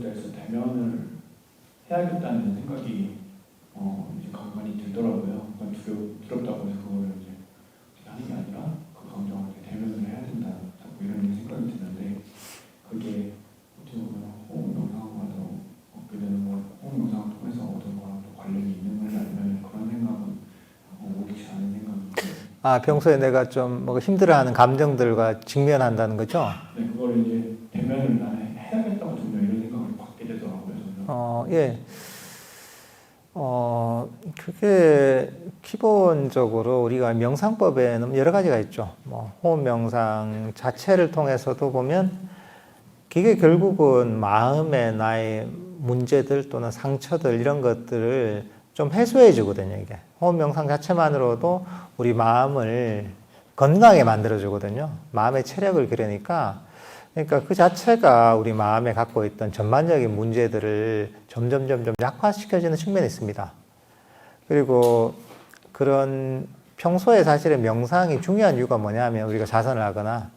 대해서 대면을 해야겠다는 생각이 이제 간간히 들더라고요. 그러니까 두렵다고 해서 그거를 이제 하는 게 아니라 그 감정을 대면을 해야 된다. 자꾸 이런 생각이 드는데 그게 어떻게 보면 호흡 명상과도 얻게 되는 걸 호흡 명상을 통해서 얻은 거랑 또 관련이 있는 건지 아니면 그런 생각은 옳지 않은 생각인데. 아, 평소에 내가 좀 뭐 힘들어하는 감정들과 직면한다는 거죠? 네, 그걸 이제 대면을 나는 해야겠다고 전혀 이런 생각을 갖게 되더라고요. 저는. 예. 그게 기본적으로 우리가 명상법에는 여러 가지가 있죠. 뭐, 호흡 명상 자체를 통해서도 보면 그게 결국은 마음의 나의 문제들 또는 상처들 이런 것들을 좀 해소해 주거든요, 이게. 호흡 명상 자체만으로도 우리 마음을 건강하게 만들어 주거든요. 마음의 체력을 기르니까 그러니까 그 자체가 우리 마음에 갖고 있던 전반적인 문제들을 점점 약화시켜주는 측면이 있습니다. 그리고 그런 평소에 사실은 명상이 중요한 이유가 뭐냐면 우리가 자선을 하거나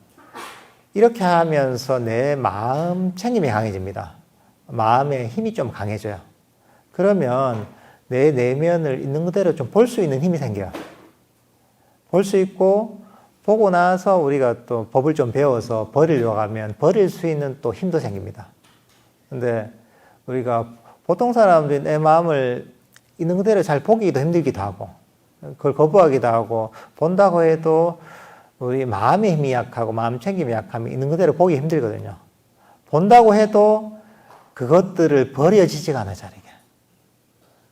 이렇게 하면서 내 마음 챙김이 강해집니다. 마음의 힘이 좀 강해져요. 그러면 내 내면을 있는 그대로 좀 볼 수 있는 힘이 생겨요. 볼 수 있고 보고 나서 우리가 또 법을 좀 배워서 버리려고 하면 버릴 수 있는 또 힘도 생깁니다. 근데 우리가 보통 사람들이 내 마음을 있는 그대로 잘 보기도 힘들기도 하고 그걸 거부하기도 하고 본다고 해도 우리 마음의 힘이 약하고 마음 챙김이 약하면 있는 그대로 보기 힘들거든요. 본다고 해도 그것들을 버려지지가 않아요, 잘 이게.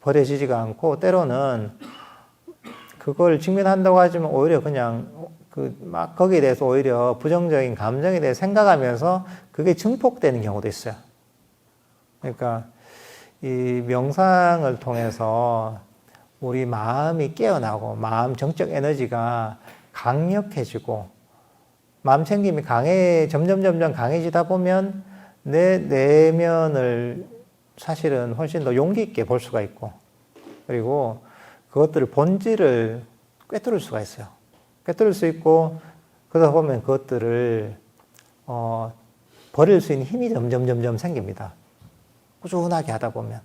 버려지지가 않고 때로는 그걸 직면한다고 하지만 오히려 그냥 막 거기에 대해서 오히려 부정적인 감정에 대해 생각하면서 그게 증폭되는 경우도 있어요. 그러니까 이 명상을 통해서 우리 마음이 깨어나고 마음 정적 에너지가 강력해지고 마음 챙김이 점점 강해지다 보면 내 내면을 사실은 훨씬 더 용기 있게 볼 수가 있고 그리고 그것들을 본질을 꿰뚫을 수가 있어요. 꿰뚫을 수 있고 그러다 보면 그것들을 버릴 수 있는 힘이 점점 생깁니다. 꾸준하게 하다 보면.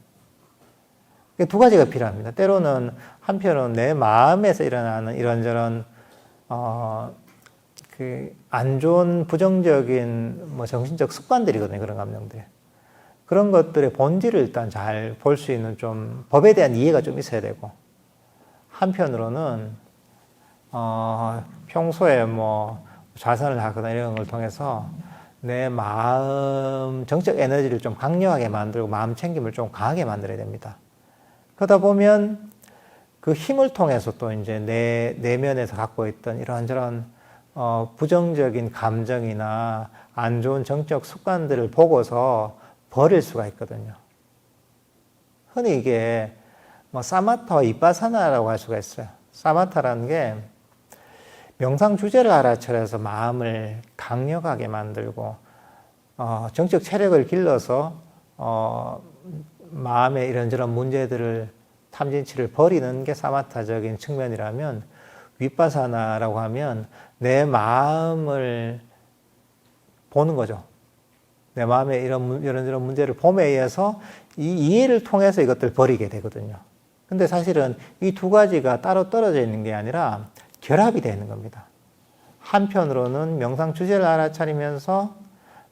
두 가지가 필요합니다. 때로는 한편은 내 마음에서 일어나는 이런저런 안 좋은 부정적인 뭐 정신적 습관들이거든요. 그런 감정들이. 그런 것들의 본질을 일단 잘 볼 수 있는 좀 법에 대한 이해가 좀 있어야 되고 한편으로는 평소에 뭐 자선을 하거나 이런 걸 통해서 내 마음 정적 에너지를 좀 강력하게 만들고 마음 챙김을 좀 강하게 만들어야 됩니다. 그러다 보면 그 힘을 통해서 또 이제 내 내면에서 갖고 있던 이런저런 부정적인 감정이나 안 좋은 정적 습관들을 보고서 버릴 수가 있거든요. 흔히 이게 뭐 사마타와 이빠사나라고 할 수가 있어요. 사마타라는 게 명상 주제를 알아차려서 마음을 강력하게 만들고 정적 체력을 길러서 마음의 이런저런 문제들을 탐진치를 버리는 게 사마타적인 측면이라면 위빠사나라고 하면 내 마음을 보는 거죠. 내 마음에 이런저런 문제를 봄에 의해서 이 이해를 통해서 이것들을 버리게 되거든요. 근데 사실은 이 두 가지가 따로 떨어져 있는 게 아니라 결합이 되는 겁니다. 한편으로는 명상 주제를 알아차리면서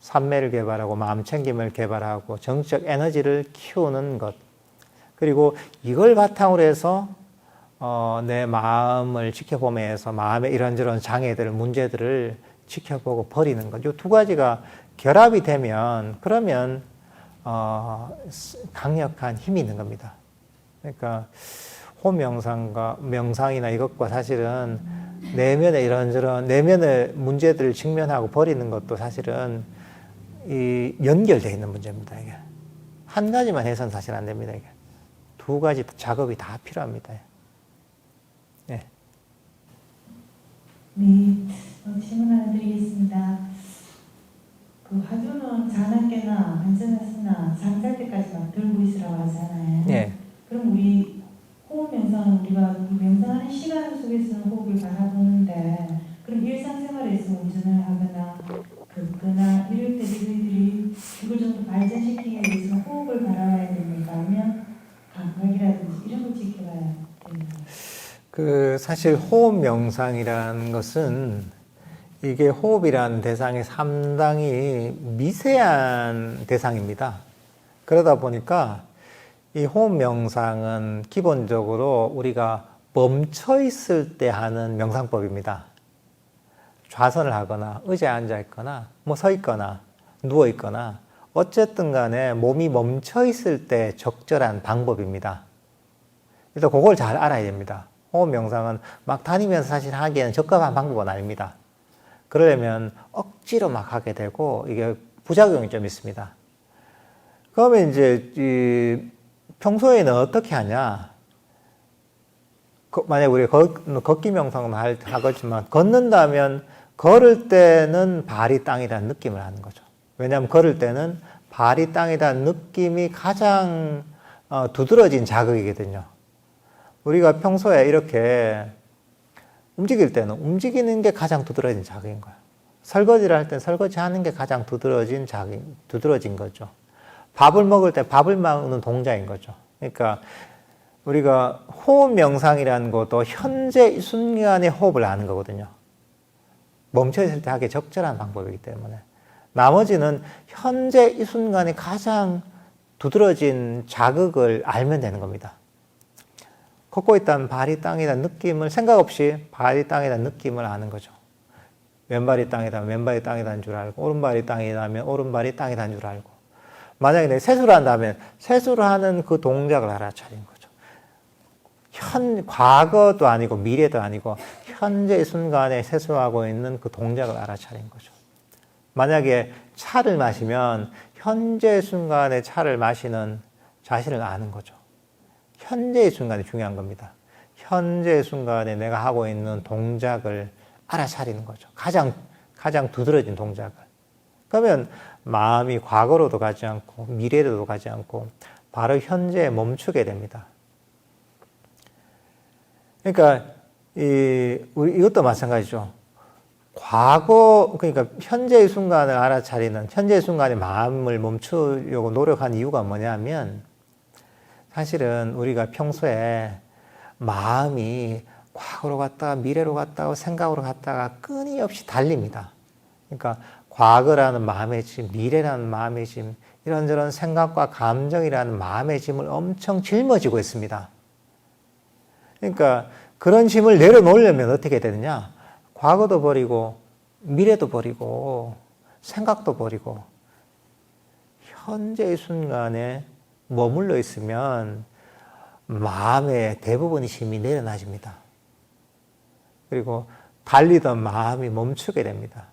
삼매를 개발하고 마음 챙김을 개발하고 정적 에너지를 키우는 것. 그리고 이걸 바탕으로 해서 내 마음을 지켜보면서 마음의 이런저런 장애들, 문제들을 지켜보고 버리는 것. 이 두 가지가 결합이 되면 그러면 강력한 힘이 있는 겁니다. 그러니까 명상이나 이것과 사실은 내면의 이런저런 내면의 문제들을 직면하고 버리는 것도 사실은 연결되어 있는 문제입니다. 이게 한 가지만 해서는 사실 안 됩니다. 이게 두 가지 작업이 다 필요합니다. 네. 네, 질문 하나 드리겠습니다. 그 화두는 자나깨나 한전하스나 잠잘 때까지만 들고 있으라고 하잖아요. 네. 그럼 우리 호흡 명상 우리가 명상하는 시간 속에서는 호흡을 바라보는데 그럼 일상생활에서 운전을 하거나 걷거나 이럴 때 저희들이 그걸 좀 더 발전시키기 위해서 사실 호흡 명상이라는 것은 이게 호흡이라는 대상이 상당히 미세한 대상입니다. 그러다 보니까 이 호흡 명상은 기본적으로 우리가 멈춰 있을 때 하는 명상법입니다. 좌선을 하거나 의자에 앉아 있거나 뭐 서 있거나 누워 있거나 어쨌든 간에 몸이 멈춰 있을 때 적절한 방법입니다. 일단 그걸 잘 알아야 됩니다. 호흡 명상은 막 다니면서 사실 하기에는 적합한 방법은 아닙니다. 그러려면 억지로 막 하게 되고 이게 부작용이 좀 있습니다. 그러면 이제 평소에는 어떻게 하냐? 만약에 우리가 걷기 명상은 하겠지만 걷는다면 걸을 때는 발이 땅이라는 느낌을 하는 거죠. 왜냐하면 걸을 때는 발이 땅이라는 느낌이 가장 두드러진 자극이거든요. 우리가 평소에 이렇게 움직일 때는 움직이는 게 가장 두드러진 자극인 거예요. 설거지를 할 때 설거지 하는 게 가장 두드러진 거죠. 밥을 먹을 때 밥을 먹는 동작인 거죠. 그러니까 우리가 호흡 명상이라는 것도 현재 이 순간의 호흡을 아는 거거든요. 멈춰 있을 때 하기 적절한 방법이기 때문에. 나머지는 현재 이 순간에 가장 두드러진 자극을 알면 되는 겁니다. 걷고 있다면 발이 땅이라는 느낌을 생각 없이 발이 땅이라는 느낌을 아는 거죠. 왼발이 땅이라면 왼발이 땅이라는 줄 알고 오른발이 땅이라면 오른발이 땅이라는 줄 알고 만약에 내가 세수를 한다면 세수를 하는 그 동작을 알아차리는 거죠. 과거도 아니고 미래도 아니고 현재 순간에 세수하고 있는 그 동작을 알아차리는 거죠. 만약에 차를 마시면 현재 순간에 차를 마시는 자신을 아는 거죠. 현재의 순간이 중요한 겁니다. 현재 순간에 내가 하고 있는 동작을 알아차리는 거죠. 가장 두드러진 동작을. 그러면 마음이 과거로도 가지 않고 미래로도 가지 않고 바로 현재에 멈추게 됩니다. 그러니까 이것도 마찬가지죠. 그러니까 현재의 순간을 알아차리는 현재의 순간에 마음을 멈추려고 노력한 이유가 뭐냐면 사실은 우리가 평소에 마음이 과거로 갔다가 미래로 갔다가 생각으로 갔다가 끊임없이 달립니다. 그러니까 과거라는 마음의 짐, 미래라는 마음의 짐, 이런저런 생각과 감정이라는 마음의 짐을 엄청 짊어지고 있습니다. 그러니까 그런 짐을 내려놓으려면 어떻게 되느냐? 과거도 버리고 미래도 버리고 생각도 버리고 현재의 순간에 머물러 있으면 마음의 대부분의 힘이 내려놔집니다. 그리고 달리던 마음이 멈추게 됩니다.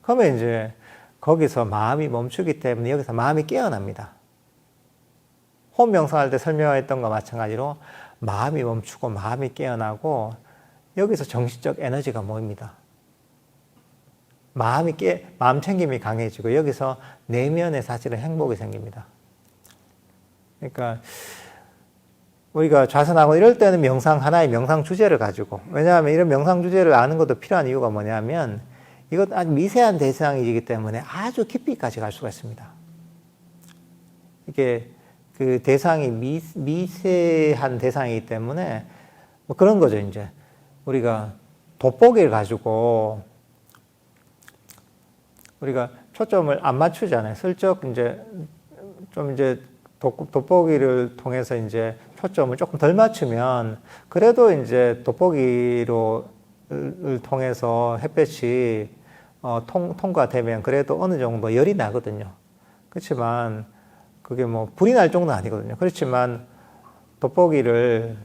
그러면 이제 거기서 마음이 멈추기 때문에 여기서 마음이 깨어납니다. 호흡 명상할 때 설명했던 것과 마찬가지로 마음이 멈추고 마음이 깨어나고 여기서 정신적 에너지가 모입니다. 마음 챙김이 강해지고 여기서 내면에 사실은 행복이 생깁니다. 그러니까 우리가 좌선하고 이럴 때는 하나의 명상 주제를 가지고, 왜냐하면 이런 명상 주제를 아는 것도 필요한 이유가 뭐냐면 이것 아주 미세한 대상이기 때문에 아주 깊이까지 갈 수가 있습니다. 이게 그 대상이 미세한 대상이기 때문에 뭐 그런 거죠. 이제 우리가 돋보기를 가지고 우리가 초점을 안 맞추잖아요. 슬쩍 돋보기를 통해서 이제 초점을 조금 덜 맞추면 그래도 이제 돋보기를 통해서 햇볕이 통과되면 그래도 어느 정도 열이 나거든요. 그렇지만 그게 뭐 불이 날 정도는 아니거든요. 그렇지만 돋보기를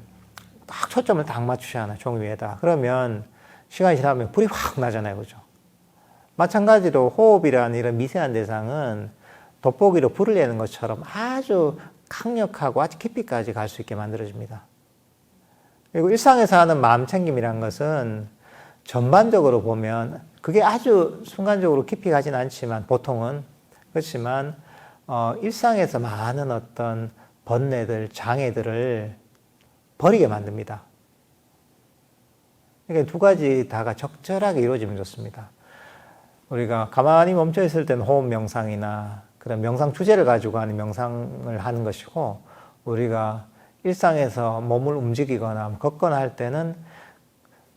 딱 초점을 딱 맞추잖아요. 종이 위에다. 그러면 시간이 지나면 불이 확 나잖아요. 그죠? 마찬가지로 호흡이라는 이런 미세한 대상은 돋보기로 불을 내는 것처럼 아주 강력하고 아주 깊이까지 갈 수 있게 만들어집니다. 그리고 일상에서 하는 마음 챙김이라는 것은 전반적으로 보면 그게 아주 순간적으로 깊이 가진 않지만 보통은 그렇지만 일상에서 많은 어떤 번뇌들, 장애들을 버리게 만듭니다. 그러니까 두 가지 다가 적절하게 이루어지면 좋습니다. 우리가 가만히 멈춰 있을 때는 호흡 명상이나 그런 명상 주제를 가지고 하는 명상을 하는 것이고 우리가 일상에서 몸을 움직이거나 걷거나 할 때는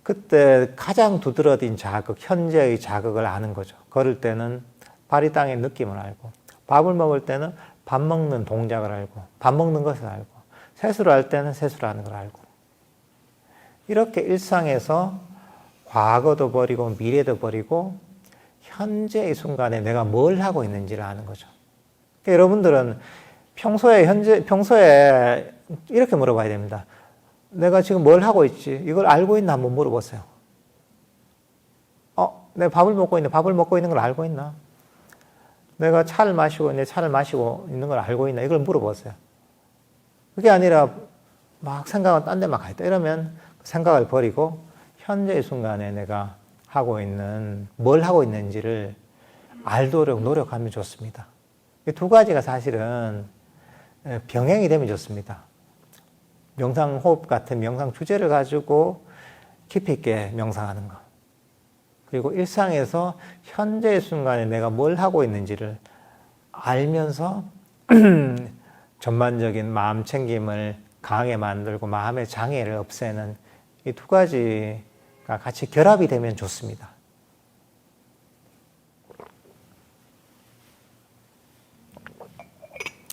그때 가장 두드러진 자극, 현재의 자극을 아는 거죠. 걸을 때는 발이 땅의 느낌을 알고, 밥을 먹을 때는 밥 먹는 동작을 알고, 밥 먹는 것을 알고, 세수를 할 때는 세수를 하는 걸 알고. 이렇게 일상에서 과거도 버리고 미래도 버리고 현재의 순간에 내가 뭘 하고 있는지를 아는 거죠. 그러니까 여러분들은 평소에 이렇게 물어봐야 됩니다. 내가 지금 뭘 하고 있지? 이걸 알고 있나 한번 물어보세요. 내가 밥을 먹고 있는 걸 알고 있나? 내가 차를 마시고 있는데 차를 마시고 있는 걸 알고 있나? 이걸 물어보세요. 그게 아니라 막 생각은 딴 데 막 가 있다. 이러면 생각을 버리고 현재의 순간에 내가 뭘 하고 있는지를 알도록 노력하면 좋습니다. 이 두 가지가 사실은 병행이 되면 좋습니다. 명상 호흡 같은 명상 주제를 가지고 깊이 있게 명상하는 것. 그리고 일상에서 현재의 순간에 내가 뭘 하고 있는지를 알면서 전반적인 마음 챙김을 강하게 만들고 마음의 장애를 없애는 이 두 가지가 같이 결합이 되면 좋습니다.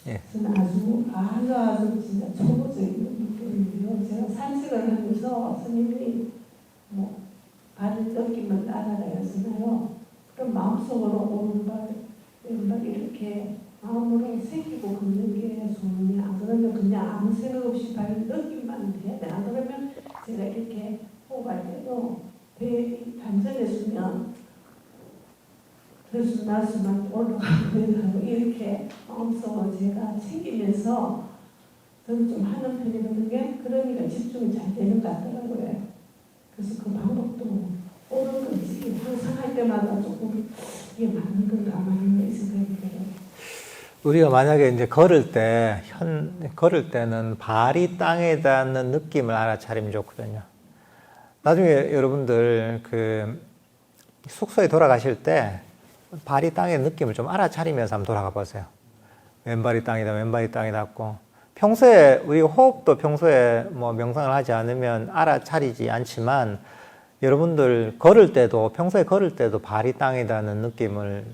예. 저는 아주 진짜 초보적인 느낌인데요. 제가 산책을 하면서 스님이 발을 느끼면 알아라 했잖아요. 그럼 마음속으로 오른발, 왼발 이렇게 마음으로 새기고 걷는 게 좋으냐, 안 그러면 그냥 아무 생각 없이 발을 느끼만 해야 돼. 안 그러면 제가 이렇게 호흡할 때도 배 단전에 서면 들숨날숨만 올라가고 이렇게 마음속으로 제가 챙기면서 저는 좀 하는 편이거든요. 그러니까 집중이 잘 되는 것 같더라고요. 그래서 그 방법도 옳은 건지 항상 할 때마다 조금 이게 맞는 건가 안 맞는 건가 생각이 들어요. 우리가 만약에 이제 걸을 때는 발이 땅에 닿는 느낌을 알아차리면 좋거든요. 나중에 여러분들 숙소에 돌아가실 때 발이 땅의 느낌을 좀 알아차리면서 한번 돌아가 보세요. 왼발이 땅이 닿고. 평소에, 우리 호흡도 평소에 명상을 하지 않으면 알아차리지 않지만, 여러분들 평소에 걸을 때도 발이 땅에 닿는 느낌을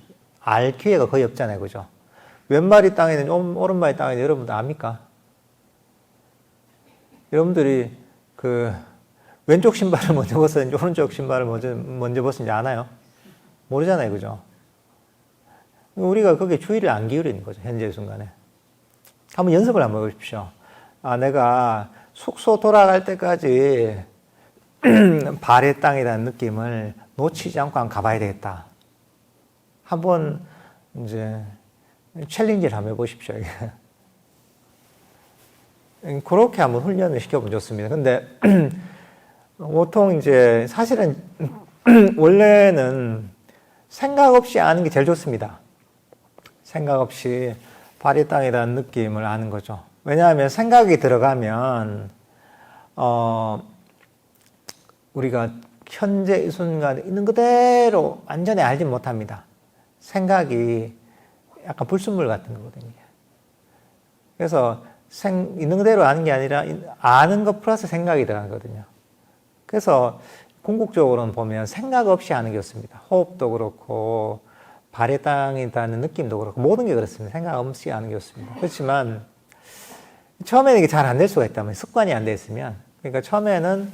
알 기회가 거의 없잖아요. 그죠? 왼발이 땅에 있는지, 오른발이 땅에 있는지 여러분들 압니까? 여러분들이 왼쪽 신발을 먼저 벗었는지, 오른쪽 신발을 먼저 벗었는지 아나요? 모르잖아요. 그죠? 우리가 거기에 주의를 안 기울이는 거죠. 현재 순간에. 한번 연습을 한번 해보십시오. 내가 숙소 돌아갈 때까지 발의 땅에 닿는 느낌을 놓치지 않고 한번 가봐야 되겠다. 한번 이제 챌린지를 한번 해보십시오. 그렇게 한번 훈련을 시켜보면 좋습니다. 근데 보통 이제 사실은 원래는 생각 없이 아는 게 제일 좋습니다. 생각 없이 발이 땅에 닿는 느낌을 아는 거죠. 왜냐하면 생각이 들어가면 우리가 현재 이 순간에 있는 그대로 완전히 알지 못합니다. 생각이 약간 불순물 같은 거거든요. 그래서 있는 그대로 아는 게 아니라 아는 것 플러스 생각이 들어가거든요. 그래서 궁극적으로는 보면 생각 없이 아는 게 좋습니다. 호흡도 그렇고 발의 땅에 닿는 느낌도 그렇고 모든 게 그렇습니다. 생각 없이 아는 게 좋습니다. 그렇지만 처음에는 이게 잘 안 될 수가 있다면 습관이 안 돼 있으면 그러니까 처음에는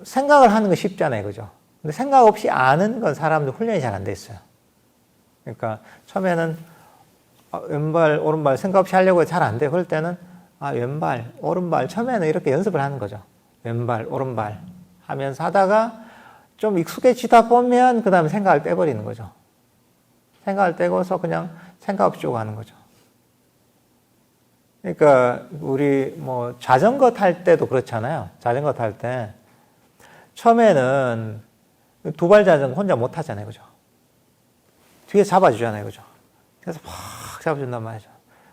생각을 하는 건 쉽잖아요. 그죠? 근데 생각 없이 아는 건 사람들 훈련이 잘 안 돼 있어요. 그러니까 처음에는 왼발, 오른발 생각 없이 하려고 해도 잘 안 돼. 그럴 때는 왼발, 오른발 처음에는 이렇게 연습을 하는 거죠. 왼발, 오른발 하면서 하다가 좀 익숙해지다 보면 그 다음에 생각을 떼버리는 거죠. 생각을 떼고서 그냥 생각 없이 쭉 하는 거죠. 그러니까 우리 자전거 탈 때도 그렇잖아요. 자전거 탈 때 처음에는 두발 자전거 혼자 못 타잖아요. 그죠? 뒤에 잡아주잖아요. 그죠? 그래서 팍 잡아준단 말이죠.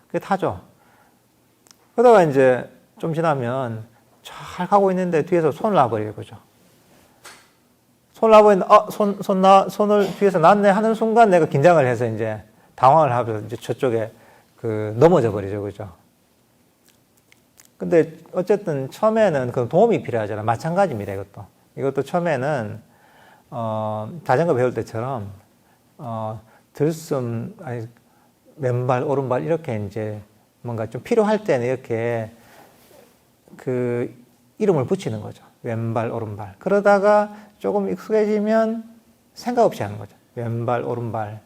그게 타죠. 그러다가 이제 좀 지나면 잘 가고 있는데 뒤에서 손을 놔버려요. 그죠? 손을 놔버리는데, 손을 뒤에서 놨네 하는 순간 내가 긴장을 해서 이제 당황을 하면서 이제 저쪽에 넘어져 버리죠. 그죠? 근데 어쨌든 처음에는 그 도움이 필요하잖아. 마찬가지입니다, 이것도. 이것도 처음에는, 자전거 배울 때처럼, 들숨, 아니, 왼발, 오른발, 이렇게 이제 뭔가 좀 필요할 때는 이렇게 그 이름을 붙이는 거죠. 왼발, 오른발. 그러다가 조금 익숙해지면 생각 없이 하는 거죠. 왼발, 오른발이라는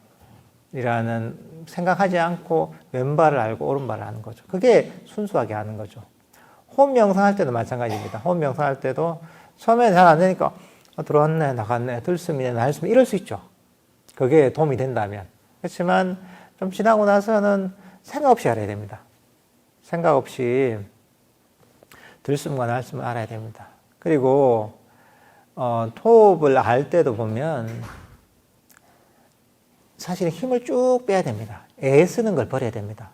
생각하지 않고 왼발을 알고 오른발을 하는 거죠. 그게 순수하게 하는 거죠. 호흡 명상할 때도 마찬가지입니다. 호흡 명상할 때도 처음에 잘 안 되니까 들어왔네, 나갔네, 들숨이네, 날숨 이럴 수 있죠. 그게 도움이 된다면. 그렇지만 좀 지나고 나서는 생각 없이 알아야 됩니다. 생각 없이 들숨과 날숨을 알아야 됩니다. 그리고 호흡을 알 때도 보면 사실 힘을 쭉 빼야 됩니다. 애쓰는 걸 버려야 됩니다.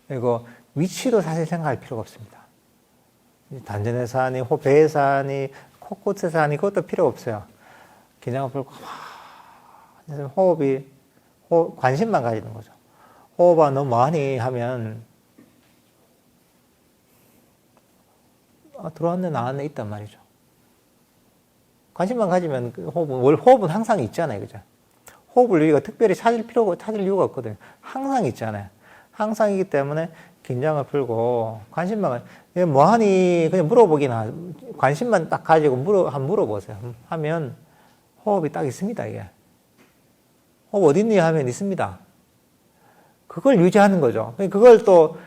그리고 위치도 사실 생각할 필요가 없습니다. 단전에서 하니, 배에서 하니, 코끝에서 하니, 그것도 필요 없어요. 긴장을 풀고, 관심만 가지는 거죠. 호흡아, 너 뭐하니? 하면, 들어왔네, 나왔네, 있단 말이죠. 관심만 가지면, 호흡은 항상 있잖아요. 그죠? 호흡을 우리가 특별히 찾을 이유가 없거든요. 항상 있잖아요. 항상이기 때문에 긴장을 풀고 관심만 뭐하니 그냥 물어보기나 관심만 딱 가지고 한번 물어보세요. 하면 호흡이 딱 있습니다. 이게 호흡 어디 있니 하면 있습니다. 그걸 유지하는 거죠. 그걸 또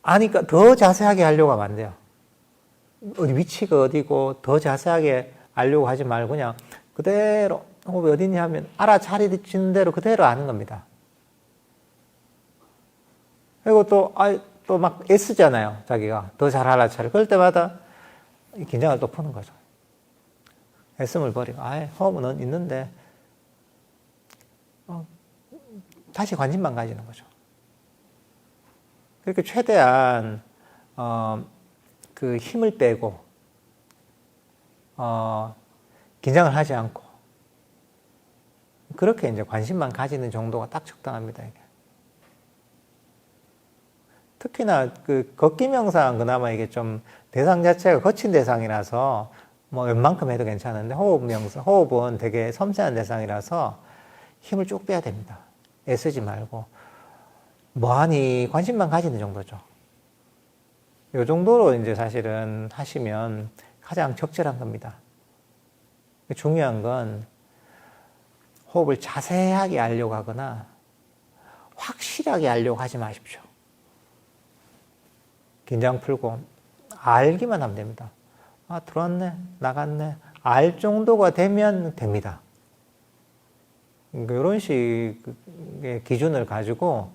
아니까 더 자세하게 하려고 하면 안 돼요. 어디 위치가 어디고 더 자세하게 알려고 하지 말고 그냥 그대로 호흡이 어디 있니 하면 알아차리는 대로 그대로 아는 겁니다. 그리고 또 막 애쓰잖아요. 자기가. 더 잘 알아차려. 그럴 때마다 긴장을 또 푸는 거죠. 애씀을 버리고, 호흡은 있는데, 다시 관심만 가지는 거죠. 그렇게 최대한, 그 힘을 빼고, 긴장을 하지 않고, 그렇게 이제 관심만 가지는 정도가 딱 적당합니다, 이게. 특히나 그 걷기 명상 그나마 이게 좀 대상 자체가 거친 대상이라서 뭐 웬만큼 해도 괜찮은데 호흡은 되게 섬세한 대상이라서 힘을 쭉 빼야 됩니다. 애쓰지 말고 뭐하니 관심만 가지는 정도죠. 이 정도로 이제 사실은 하시면 가장 적절한 겁니다. 중요한 건 호흡을 자세하게 알려고 하거나 확실하게 알려고 하지 마십시오. 긴장 풀고 알기만 하면 됩니다. 들어왔네, 나갔네. 알 정도가 되면 됩니다. 이런 식의 기준을 가지고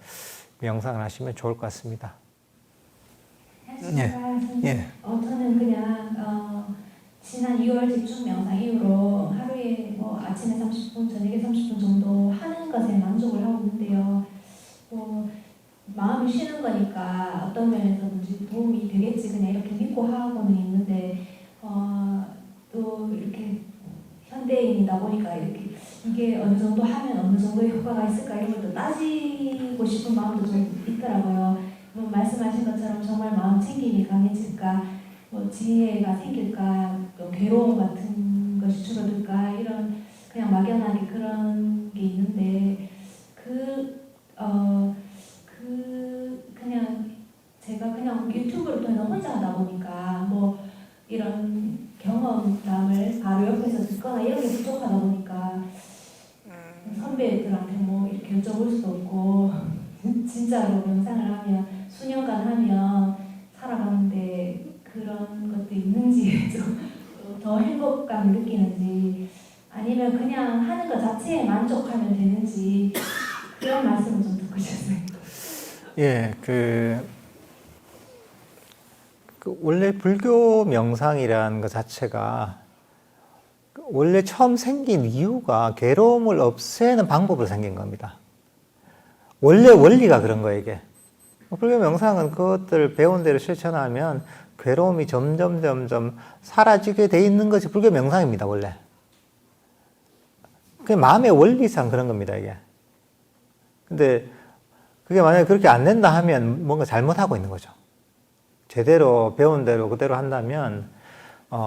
명상을 하시면 좋을 것 같습니다. 저는 그냥 지난 2월 집중 명상 이후로 하루에 아침에 30분, 저녁에 30분 정도 하는 것에 만족을 하고 있는데요. 마음이 쉬는 거니까 어떤 면에서든지 도움이 되겠지 그냥 이렇게 믿고 하고는 있는데 또 이렇게 현대인이다 보니까 이게 어느 정도 하면 어느 정도의 효과가 있을까 이런 것도 따지고 싶은 마음도 좀 있더라고요. 말씀하신 것처럼 정말 마음 챙김이 강해질까, 지혜가 생길까, 또 괴로움 같은 것이 줄어들까 이런 그냥 막연하게 그런 게 있는데 그냥 제가 그냥 유튜브를 통해서 혼자 하다 보니까 이런 경험담을 바로 옆에서 듣거나 이런 게 부족하다 보니까 선배들한테 이렇게 여쭤볼 수도 없고 진짜로 명상을 하면 수년간 하면 살아가는데 그런 것도 있는지 좀 더 행복감을 느끼는지 아니면 그냥 하는 것 자체에 만족하면 되는지 그런 말씀을 좀 듣고 싶어요. 예, 원래 불교 명상이라는 것 자체가 원래 처음 생긴 이유가 괴로움을 없애는 방법으로 생긴 겁니다. 원래 원리가 그런 거예요, 이게. 불교 명상은 그것들을 배운 대로 실천하면 괴로움이 점점 사라지게 돼 있는 것이 불교 명상입니다, 원래. 그게 마음의 원리상 그런 겁니다, 이게. 근데 그게 만약에 그렇게 안 된다 하면 뭔가 잘못하고 있는 거죠. 제대로 배운 대로 그대로 한다면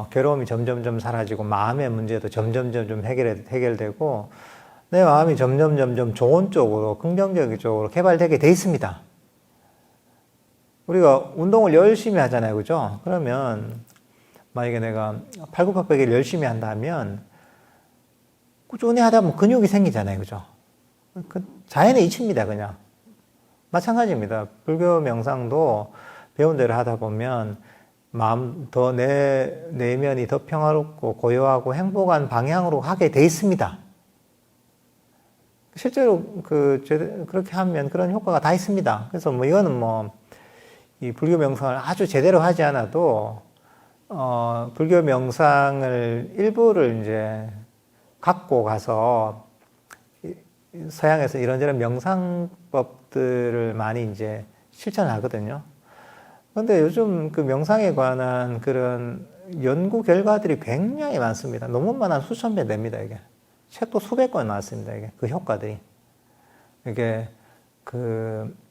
괴로움이 점점점 사라지고 마음의 문제도 점점점 좀 해결되고 내 마음이 점점점 좋은 쪽으로 긍정적인 쪽으로 개발되게 돼 있습니다. 우리가 운동을 열심히 하잖아요, 그죠? 그러면 만약에 내가 팔굽혀펴기를 열심히 한다면 꾸준히 하다 보면 근육이 생기잖아요, 그죠? 그 자연의 이치입니다, 그냥. 마찬가지입니다. 불교 명상도 배운 대로 하다 보면 마음 더 내면이 더 평화롭고 고요하고 행복한 방향으로 하게 돼 있습니다. 실제로 그렇게 하면 그런 효과가 다 있습니다. 그래서 뭐 이거는 이 불교 명상을 아주 제대로 하지 않아도 불교 명상을 일부를 이제 갖고 가서 서양에서 이런저런 명상법들을 많이 이제 실천하거든요. 그런데 요즘 그 명상에 관한 그런 연구 결과들이 굉장히 많습니다. 논문만 한 수천 배 됩니다, 이게. 책도 수백 권 나왔습니다, 이게. 그 효과들이. 이게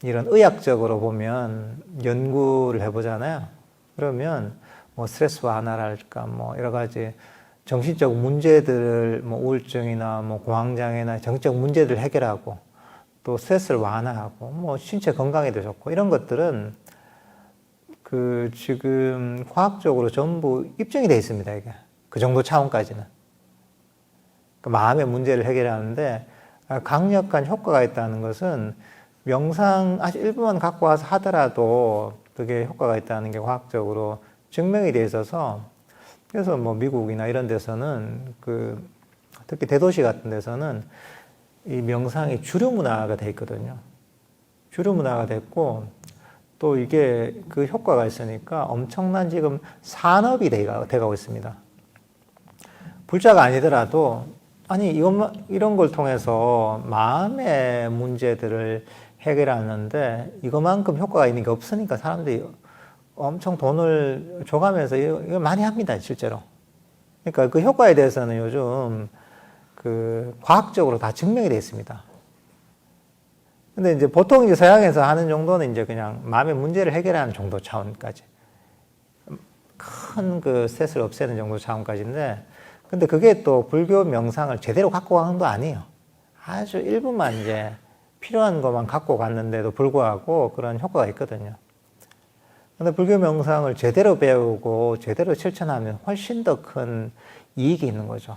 이런 의학적으로 보면 연구를 해보잖아요. 그러면 뭐 스트레스 완화랄까, 뭐 여러 가지 정신적 문제들을 우울증이나 공황장애나 정신적 문제들을 해결하고 또 스트레스를 완화하고 신체 건강에도 좋고 이런 것들은 지금 과학적으로 전부 입증이 되어 있습니다, 이게. 그 정도 차원까지는. 마음의 문제를 해결하는데 강력한 효과가 있다는 것은 명상 아주 일부만 갖고 와서 하더라도 그게 효과가 있다는 게 과학적으로 증명이 되어 있어서 그래서 미국이나 이런 데서는 특히 대도시 같은 데서는 이 명상이 주류 문화가 돼 있거든요. 주류 문화가 됐고 또 이게 그 효과가 있으니까 엄청난 지금 산업이 돼가고 있습니다. 불자가 아니더라도 이런 걸 통해서 마음의 문제들을 해결하는데 이것만큼 효과가 있는 게 없으니까 사람들이 엄청 돈을 줘가면서 이거 많이 합니다, 실제로. 그러니까 그 효과에 대해서는 요즘 과학적으로 다 증명이 되어 있습니다. 근데 이제 보통 이제 서양에서 하는 정도는 이제 그냥 마음의 문제를 해결하는 정도 차원까지. 큰 스트레스를 없애는 정도 차원까지인데, 근데 그게 또 불교 명상을 제대로 갖고 가는 건 아니에요. 아주 일부만 이제 필요한 것만 갖고 갔는데도 불구하고 그런 효과가 있거든요. 근데 불교 명상을 제대로 배우고 제대로 실천하면 훨씬 더 큰 이익이 있는 거죠.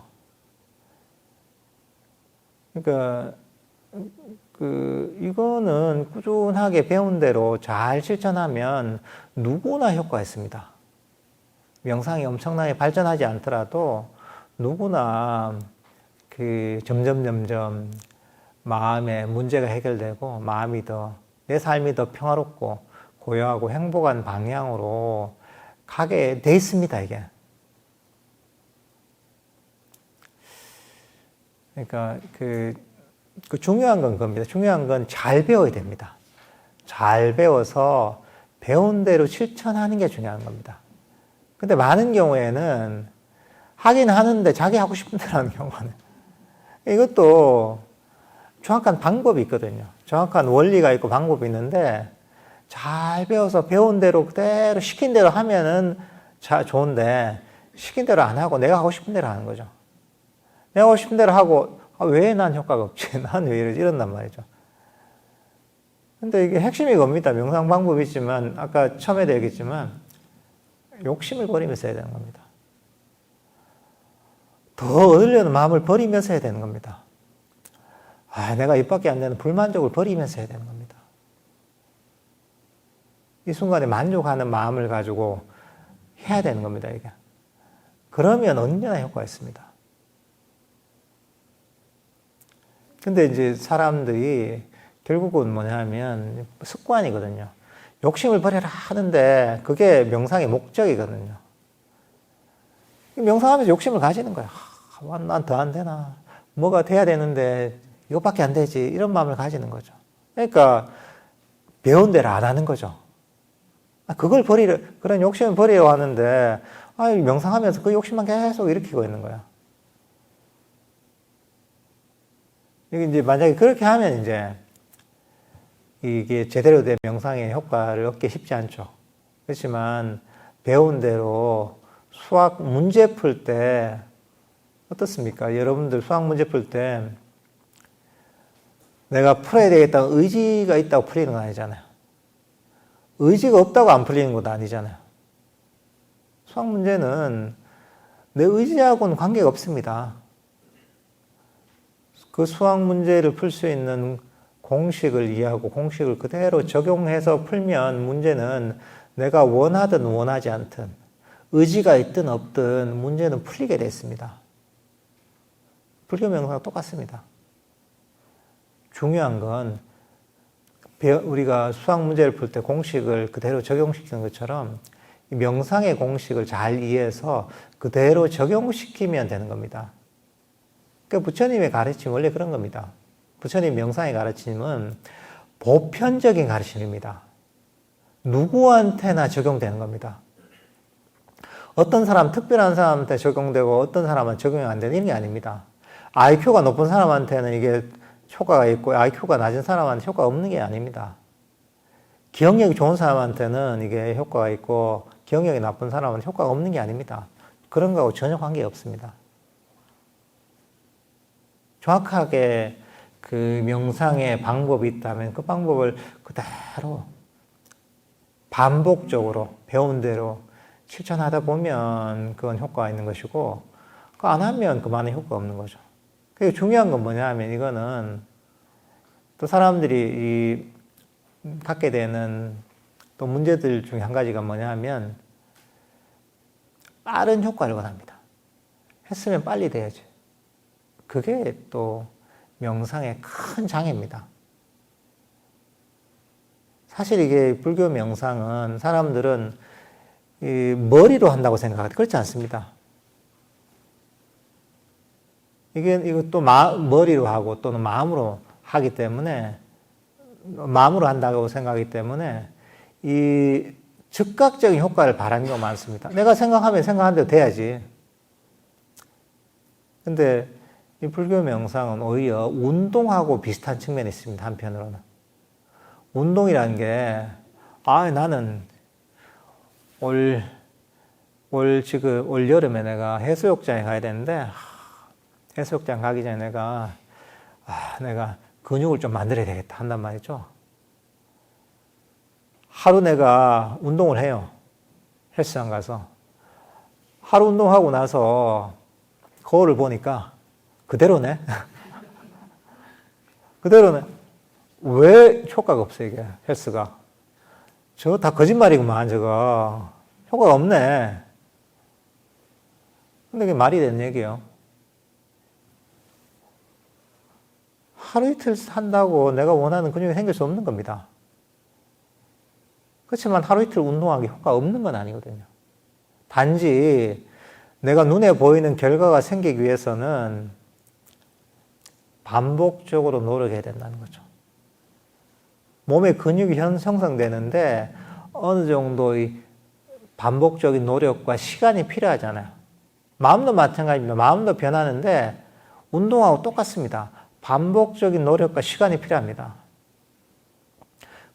그러니까 이거는 꾸준하게 배운 대로 잘 실천하면 누구나 효과가 있습니다. 명상이 엄청나게 발전하지 않더라도 누구나 점점 마음의 문제가 해결되고 내 삶이 더 평화롭고 고요하고 행복한 방향으로 가게 돼 있습니다, 이게. 그러니까 중요한 건 겁니다. 중요한 건 잘 배워야 됩니다. 잘 배워서 배운 대로 실천하는 게 중요한 겁니다. 근데 많은 경우에는 하긴 하는데 자기 하고 싶은 대로 하는 경우가 많아요. 이것도 정확한 방법이 있거든요. 정확한 원리가 있고 방법이 있는데 잘 배워서 배운 대로 그대로 시킨 대로 하면은 좋은데 시킨 대로 안 하고 내가 하고 싶은 대로 하는 거죠. 내가 하고 싶은 대로 하고 왜 난 효과가 없지? 난 왜 이러지? 이런단 말이죠. 근데 이게 핵심이 겁니다. 명상 방법이 있지만 아까 처음에도 얘기했지만 욕심을 버리면서 해야 되는 겁니다. 더 얻으려는 마음을 버리면서 해야 되는 겁니다. 내가 입밖에 안 되는 불만족을 버리면서 해야 되는 겁니다. 이 순간에 만족하는 마음을 가지고 해야 되는 겁니다, 이게. 그러면 언제나 효과가 있습니다. 근데 이제 사람들이 결국은 뭐냐면 습관이거든요. 욕심을 버려라 하는데 그게 명상의 목적이거든요. 명상하면서 욕심을 가지는 거야. 난 더 안 되나? 뭐가 돼야 되는데 이것밖에 안 되지. 이런 마음을 가지는 거죠. 그러니까 배운 대로 안 하는 거죠. 그런 욕심을 버리려고 하는데 명상하면서 그 욕심만 계속 일으키고 있는 거야. 이게 만약에 그렇게 하면 이게 제대로 된 명상의 효과를 얻기 쉽지 않죠. 그렇지만 배운 대로 수학 문제 풀 때 어떻습니까? 여러분들 수학 문제 풀 때 내가 풀어야 되겠다는 의지가 있다고 풀리는 건 아니잖아요. 의지가 없다고 안 풀리는 것도 아니잖아요. 수학 문제는 내 의지하고는 관계가 없습니다. 그 수학 문제를 풀 수 있는 공식을 이해하고 공식을 그대로 적용해서 풀면 문제는 내가 원하든 원하지 않든 의지가 있든 없든 문제는 풀리게 돼 있습니다. 불교 명상과 똑같습니다. 중요한 건 우리가 수학 문제를 풀 때 공식을 그대로 적용시키는 것처럼 명상의 공식을 잘 이해해서 그대로 적용시키면 되는 겁니다. 그러니까 부처님의 가르침이 원래 그런 겁니다. 부처님 명상의 가르침은 보편적인 가르침입니다. 누구한테나 적용되는 겁니다. 어떤 사람, 특별한 사람한테 적용되고 어떤 사람은 적용이 안 되는 이런 게 아닙니다. IQ가 높은 사람한테는 이게 효과가 있고 IQ가 낮은 사람한테 효과가 없는 게 아닙니다. 기억력이 좋은 사람한테는 이게 효과가 있고 기억력이 나쁜 사람한테 효과가 없는 게 아닙니다. 그런 거하고 전혀 관계가 없습니다. 정확하게 그 명상의 방법이 있다면 그 방법을 그대로 반복적으로 배운 대로 실천하다 보면 그건 효과가 있는 것이고 그거 안 하면 그만의 효과가 없는 거죠. 그리고 중요한 건 뭐냐 하면 이거는 또 사람들이 갖게 되는 또 문제들 중에 한 가지가 뭐냐 하면 빠른 효과를 원합니다. 했으면 빨리 돼야지. 그게 또 명상의 큰 장애입니다. 사실 이게 불교 명상은 사람들은 이 머리로 한다고 생각하는데 그렇지 않습니다. 이것도 머리로 하고 또는 마음으로 하기 때문에 마음으로 한다고 생각하기 때문에 이 즉각적인 효과를 바라는 경우가 많습니다. 내가 생각하면 생각한 대로 돼야지. 근데 이 불교 명상은 오히려 운동하고 비슷한 측면이 있습니다. 한편으로는. 운동이라는 게, 나는 올 여름에 내가 해수욕장에 가야 되는데, 해수욕장 가기 전에 내가 근육을 좀 만들어야 되겠다 한단 말이죠. 하루 내가 운동을 해요. 헬스장 가서. 하루 운동하고 나서 거울을 보니까 그대로네. 그대로네. 왜 효과가 없어, 이게, 헬스가? 저거 다 거짓말이구만, 저거. 효과가 없네. 근데 그게 말이 되는 얘기예요. 하루 이틀 한다고 내가 원하는 근육이 생길 수 없는 겁니다. 그렇지만 하루 이틀 운동하기 효과가 없는 건 아니거든요. 단지 내가 눈에 보이는 결과가 생기기 위해서는 반복적으로 노력해야 된다는 거죠. 몸에 근육이 형성되는데 어느 정도의 반복적인 노력과 시간이 필요하잖아요. 마음도 마찬가지입니다. 마음도 변하는데 운동하고 똑같습니다. 반복적인 노력과 시간이 필요합니다.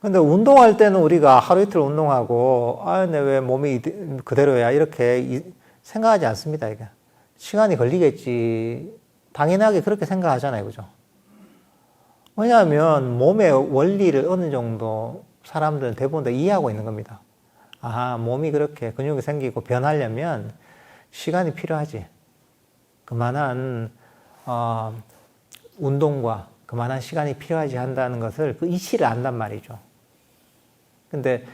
근데 운동할 때는 우리가 하루 이틀 운동하고 내 왜 몸이 그대로야 이렇게 생각하지 않습니다. 이게 시간이 걸리겠지. 당연하게 그렇게 생각하잖아요. 그죠? 왜냐하면 몸의 원리를 어느 정도 사람들은 대부분 다 이해하고 있는 겁니다. 몸이 그렇게 근육이 생기고 변하려면 시간이 필요하지. 그만한 운동과 그만한 시간이 필요하지 한다는 것을 그 이치를 안단 말이죠. 근데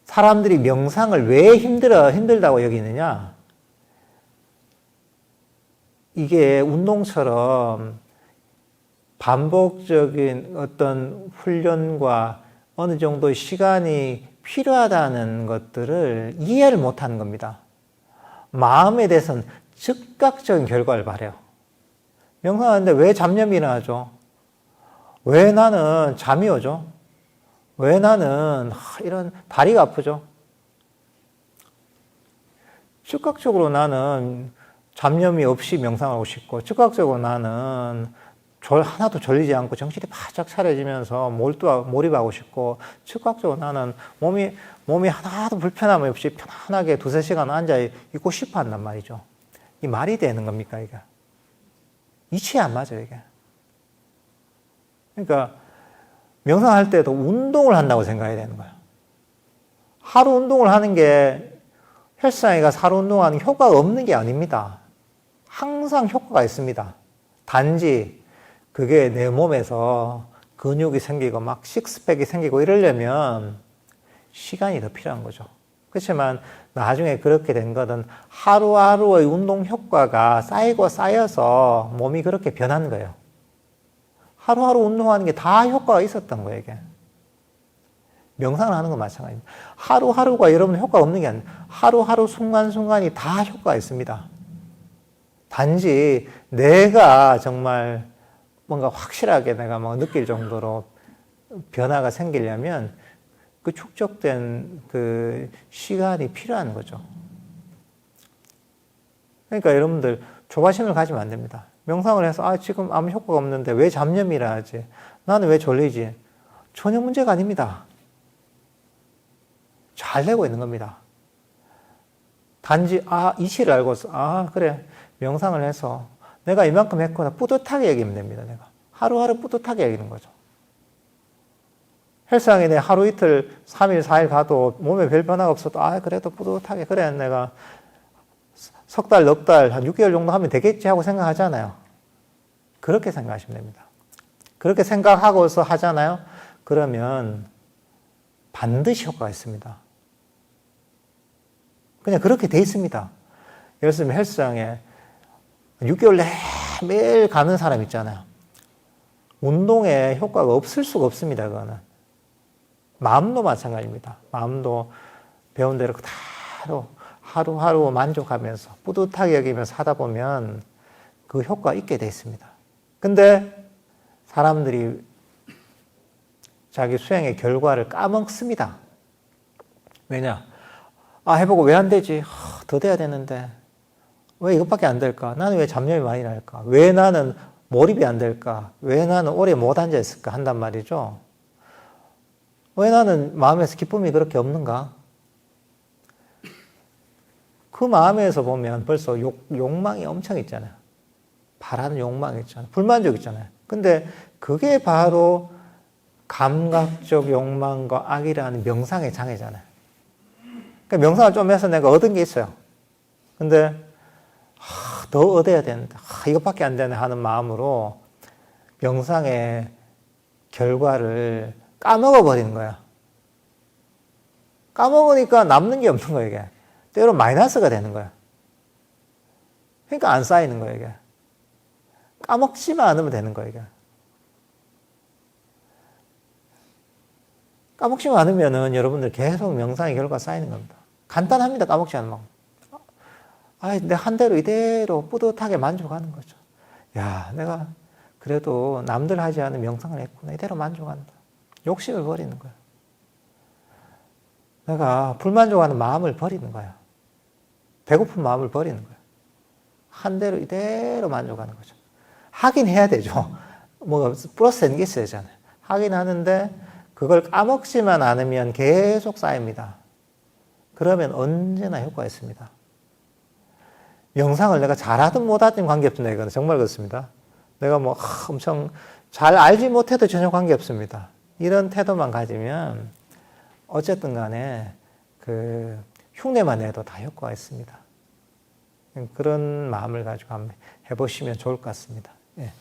사람들이 명상을 왜 힘들다고 여기느냐? 이게 운동처럼 반복적인 어떤 훈련과 어느 정도의 시간이 필요하다는 것들을 이해를 못하는 겁니다. 마음에 대해서는 즉각적인 결과를 바래요. 명상하는데 왜 잡념이 일어나죠? 왜 나는 잠이 오죠? 왜 나는 이런 다리가 아프죠? 즉각적으로 나는 잡념이 없이 명상하고 싶고 즉각적으로 나는 하나도 졸리지 않고 정신이 바짝 차려지면서 몰입하고 싶고, 즉각적으로 나는 몸이 하나도 불편함 없이 편안하게 2-3시간 앉아 있고 싶어 한단 말이죠. 이 말이 되는 겁니까, 이게? 이치에 안 맞아요, 이게. 그러니까, 명상할 때도 운동을 한다고 생각해야 되는 거예요. 하루 운동을 하는 게 헬스장에 가서 하루 운동하는 효과가 없는 게 아닙니다. 항상 효과가 있습니다. 단지 그게 내 몸에서 근육이 생기고 막 식스팩이 생기고 이러려면 시간이 더 필요한 거죠. 그렇지만 나중에 그렇게 된 거는 하루하루의 운동 효과가 쌓이고 쌓여서 몸이 그렇게 변한 거예요. 하루하루 운동하는 게 다 효과가 있었던 거예요, 이게. 명상을 하는 건 마찬가지입니다. 하루하루가 여러분 효과가 없는 게 아니에요. 하루하루 순간순간이 다 효과가 있습니다. 단지 내가 정말 뭔가 확실하게 내가 뭐 느낄 정도로 변화가 생기려면 그 축적된 그 시간이 필요한 거죠. 그러니까 여러분들 조바심을 가지면 안 됩니다. 명상을 해서 지금 아무 효과가 없는데 왜 잡념이라 하지? 나는 왜 졸리지? 전혀 문제가 아닙니다. 잘 되고 있는 겁니다. 단지 이치를 알고서 그래 명상을 해서 내가 이만큼 했구나 뿌듯하게 여기면 됩니다. 내가 하루하루 뿌듯하게 여기는 거죠. 헬스장에 내 하루 이틀 3일 4일 가도 몸에 별 변화가 없어도 그래도 뿌듯하게 그래 내가 석 달, 넉 달, 한 6개월 정도 하면 되겠지 하고 생각하잖아요. 그렇게 생각하시면 됩니다. 그렇게 생각하고서 하잖아요. 그러면 반드시 효과가 있습니다. 그냥 그렇게 돼 있습니다. 예를 들면 헬스장에 6개월 매일 가는 사람 있잖아요. 운동에 효과가 없을 수가 없습니다. 그거는. 마음도 마찬가지입니다. 마음도 배운 대로 그대로 하루하루 만족하면서 뿌듯하게 여기면서 하다 보면 그 효과가 있게 돼 있습니다. 근데 사람들이 자기 수행의 결과를 까먹습니다. 왜냐? 해보고 왜 안 되지? 더 돼야 되는데. 왜 이것밖에 안 될까? 나는 왜 잡념이 많이 날까? 왜 나는 몰입이 안 될까? 왜 나는 오래 못 앉아있을까? 한단 말이죠. 왜 나는 마음에서 기쁨이 그렇게 없는가? 그 마음에서 보면 벌써 욕망이 엄청 있잖아요. 바라는 욕망이 있잖아요. 불만족 있잖아요. 근데 그게 바로 감각적 욕망과 악이라는 명상의 장애잖아요. 그러니까 명상을 좀 해서 내가 얻은 게 있어요. 근데 더 얻어야 되는데 이것밖에 안 되네 하는 마음으로 명상의 결과를 까먹어 버리는 거야. 까먹으니까 남는 게 없는 거야, 이게. 때로 마이너스가 되는 거야. 그러니까 안 쌓이는 거야, 이게. 까먹지만 않으면 되는 거야, 이게. 까먹지만 않으면은 여러분들 계속 명상의 결과가 쌓이는 겁니다. 간단합니다, 까먹지 않으면. 내 한 대로 이대로 뿌듯하게 만족하는 거죠. 야, 내가 그래도 남들 하지 않은 명상을 했구나. 이대로 만족한다. 욕심을 버리는 거야. 내가 불만족하는 마음을 버리는 거야. 배고픈 마음을 버리는 거야. 한 대로 이대로 만족하는 거죠. 하긴 해야 되죠. 뭐 플러스 되는 게 있어야 되잖아요. 하긴 하는데 그걸 까먹지만 않으면 계속 쌓입니다. 그러면 언제나 효과가 있습니다. 명상을 내가 잘하든 못하든 관계없습니다. 이거는 정말 그렇습니다. 내가 뭐 엄청 잘 알지 못해도 전혀 관계없습니다. 이런 태도만 가지면 어쨌든 간에 그 흉내만 내도 다 효과가 있습니다. 그런 마음을 가지고 한번 해보시면 좋을 것 같습니다. 예.